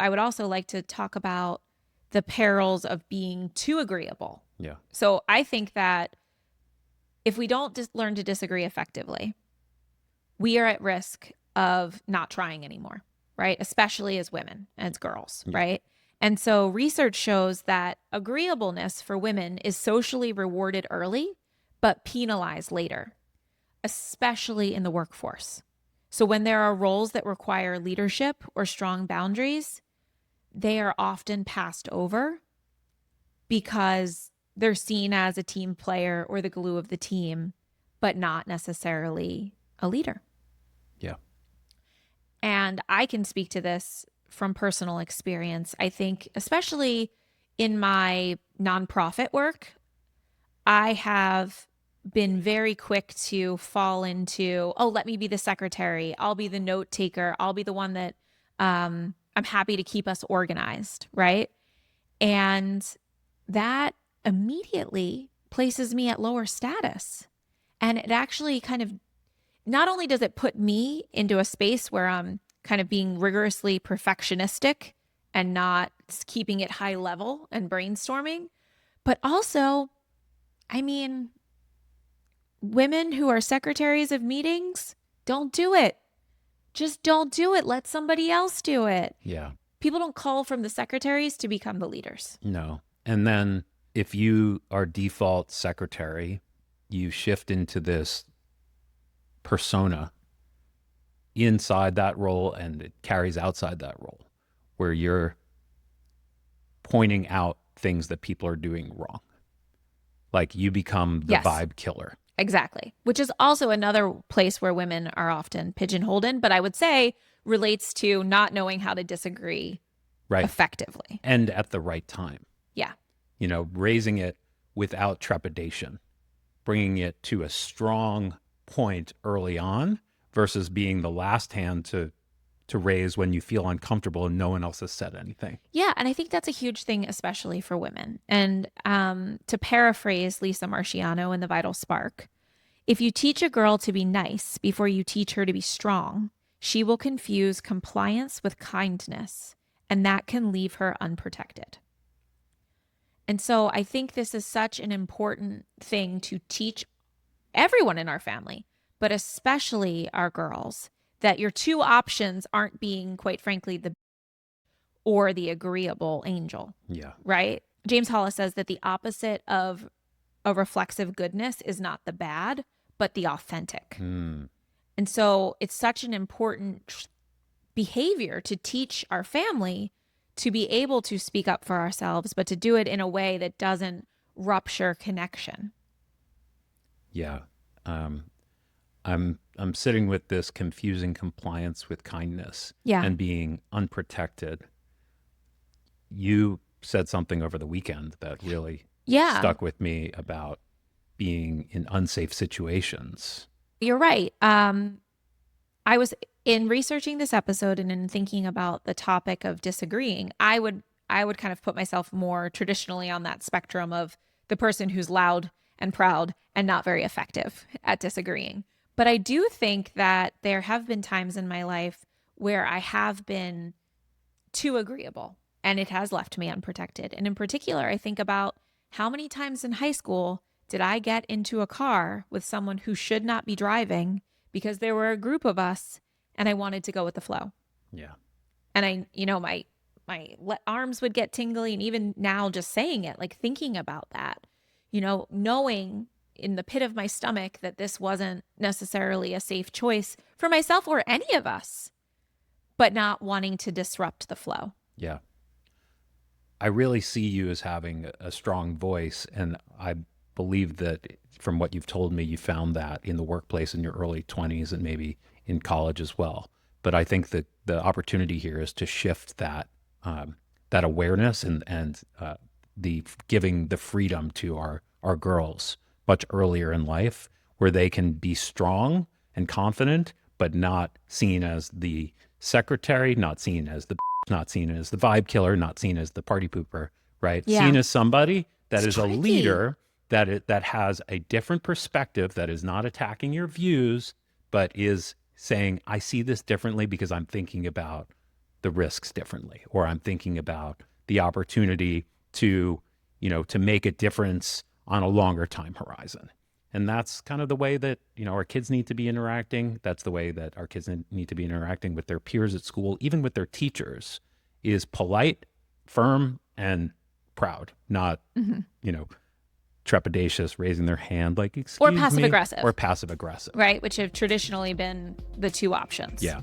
I would also like to talk about the perils of being too agreeable. Yeah. So I think that if we don't learn to disagree effectively, we are at risk of not trying anymore, right? Especially as women, as girls, Yeah. right? And so research shows that agreeableness for women is socially rewarded early, but penalized later, especially in the workforce. So when there are roles that require leadership or strong boundaries, they are often passed over because they're seen as a team player or the glue of the team, but not necessarily a leader. Yeah. And I can speak to this from personal experience. I think, especially in my nonprofit work, I have been very quick to fall into, oh, let me be the secretary. I'll be the note taker. I'll be the one that I'm happy to keep us organized. Right. And that immediately places me at lower status. And it actually kind of, not only does it put me into a space where I'm kind of being rigorously perfectionistic and not keeping it high level and brainstorming, but also, I mean, women who are secretaries of meetings, don't do it. Just don't do it. Let somebody else do it. Yeah. People don't call from the secretaries to become the leaders. No. And then if you are default secretary, you shift into this persona inside that role, and it carries outside that role where you're pointing out things that people are doing wrong. Like you become the Yes, vibe killer. exactly. Which is also another place where women are often pigeonholed in, but I would say relates to not knowing how to disagree Right. effectively. And at the right time, Yeah. raising it without trepidation, bringing it to a strong point early on versus being the last hand to raise when you feel uncomfortable and no one else has said anything. Yeah. And I think that's a huge thing, especially for women. And to paraphrase Lisa Marciano in The Vital Spark, if you teach a girl to be nice before you teach her to be strong, she will confuse compliance with kindness, and that can leave her unprotected. And so I think this is such an important thing to teach everyone in our family, but especially our girls, that your two options aren't being, quite frankly, the or the agreeable angel, Yeah. right? James Hollis says that the opposite of a reflexive goodness is not the bad, but the authentic. Mm. And so it's such an important behavior to teach our family to be able to speak up for ourselves, but to do it in a way that doesn't rupture connection. Yeah. Um, I'm sitting with this confusing compliance with kindness Yeah. and being unprotected. You said something over the weekend that really Yeah. stuck with me about being in unsafe situations. You're right. I was in researching this episode and in thinking about the topic of disagreeing, I would kind of put myself more traditionally on that spectrum of the person who's loud and proud and not very effective at disagreeing. But I do think that there have been times in my life where I have been too agreeable and it has left me unprotected. And in particular, I think about how many times in high school did I get into a car with someone who should not be driving because there were a group of us and I wanted to go with the flow. Yeah. And my arms would get tingly, and even now just saying it, like thinking about that, knowing in the pit of my stomach that this wasn't necessarily a safe choice for myself or any of us, but not wanting to disrupt the flow. Yeah. I really see you as having a strong voice. And I believe that from what you've told me, you found that in the workplace in your early 20s and maybe in college as well. But I think that the opportunity here is to shift that that awareness and the giving the freedom to our girls much earlier in life, where they can be strong and confident, but not seen as the secretary, not seen as the not seen as the vibe killer, not seen as the party pooper, right? Yeah. Seen as somebody that It's is a tricky. leader, that has a different perspective, that is not attacking your views, but is saying, I see this differently because I'm thinking about the risks differently, or I'm thinking about the opportunity to, to make a difference on a longer time horizon. And that's kind of the way that, our kids need to be interacting. That's the way that our kids need to be interacting with their peers at school, even with their teachers, is polite, firm, and proud, not, Mhm. trepidatious, raising their hand like, Or excuse passive me, aggressive, or passive aggressive. right? Which have traditionally been the two options. Yeah.